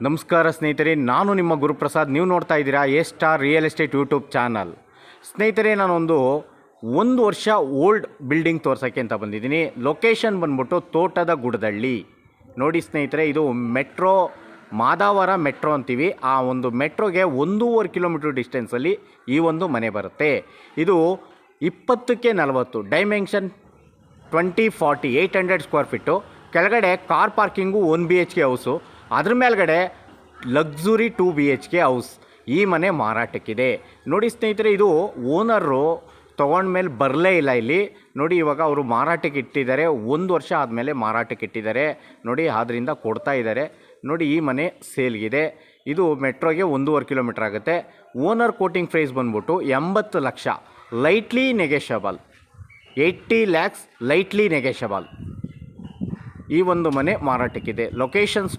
ನಮಸ್ಕಾರ ಸ್ನೇಹಿತರೆ, ನಾನು ನಿಮ್ಮ ಗುರುಪ್ರಸಾದ್. ನೀವು ನೋಡ್ತಾ ಇದ್ದೀರಾ A star real estate YouTube channel. ಸ್ನೇಹಿತರೆ, ನಾನೊಂದು 1 ವರ್ಷ ಓಲ್ಡ್ ಬಿಲ್ಡಿಂಗ್ ತೋರ್ಸೋಕ್ಕೆ ಅಂತ ಬಂದಿದ್ದೀನಿ. ಲೊಕೇಶನ್ ಬಂದ್ಬಿಟ್ಟು ತೋಟದ ಗುಡದಳ್ಳಿ. ನೋಡಿ ಸ್ನೇಹಿತರೆ, ಇದು ಮೆಟ್ರೋ ಮಾದಾವರ ಮೆಟ್ರೋ ಅಂತೀವಿ. ಆ ಒಂದು ಮೆಟ್ರೋಗೆ 1.5 ಕಿಲೋಮೀಟ್ರ್ ಡಿಸ್ಟೆನ್ಸಲ್ಲಿ ಈ ಒಂದು ಮನೆ ಬರುತ್ತೆ. ಇದು 20ಕ್ಕೆ 40 ಡೈಮೆನ್ಷನ್ 2040 800 ಸ್ಕ್ವೇರ್ ಫೀಟು. ಕೆಳಗಡೆ ಕಾರ್ ಪಾರ್ಕಿಂಗು 1 BHK ಹೌಸು, ಅದ್ರ ಮೇಲ್ಗಡೆ ಲಕ್ಸುರಿ 2 BHK ಹೌಸ್. ಈ ಮನೆ ಮಾರಾಟಕ್ಕಿದೆ. ನೋಡಿ ಸ್ನೇಹಿತರೆ, ಇದು ಓನರು ತೊಗೊಂಡ್ಮೇಲೆ ಬರಲೇ ಇಲ್ಲ ಇಲ್ಲಿ. ನೋಡಿ, ಇವಾಗ ಅವರು ಮಾರಾಟಕ್ಕೆ ಇಟ್ಟಿದ್ದಾರೆ. 1 ವರ್ಷ ಆದಮೇಲೆ ಮಾರಾಟಕ್ಕೆ ಇಟ್ಟಿದ್ದಾರೆ. ನೋಡಿ, ಆದ್ದರಿಂದ ಕೊಡ್ತಾ ಇದ್ದಾರೆ. ನೋಡಿ, ಈ ಮನೆ ಸೇಲ್ಗಿದೆ. ಇದು ಮೆಟ್ರೋಗೆ 1.5 ಕಿಲೋಮೀಟ್ರ್ ಆಗುತ್ತೆ. ಓನರ್ ಕೋಟಿಂಗ್ ಪ್ರೈಸ್ ಬಂದ್ಬಿಟ್ಟು 80 lakh, lightly negotiable. 80 lakhs lightly negotiable. ಈ ಒಂದು ಮನೆ ಮಾರಾಟಕ್ಕಿದೆ. ಲೊಕೇಶನ್ಸ್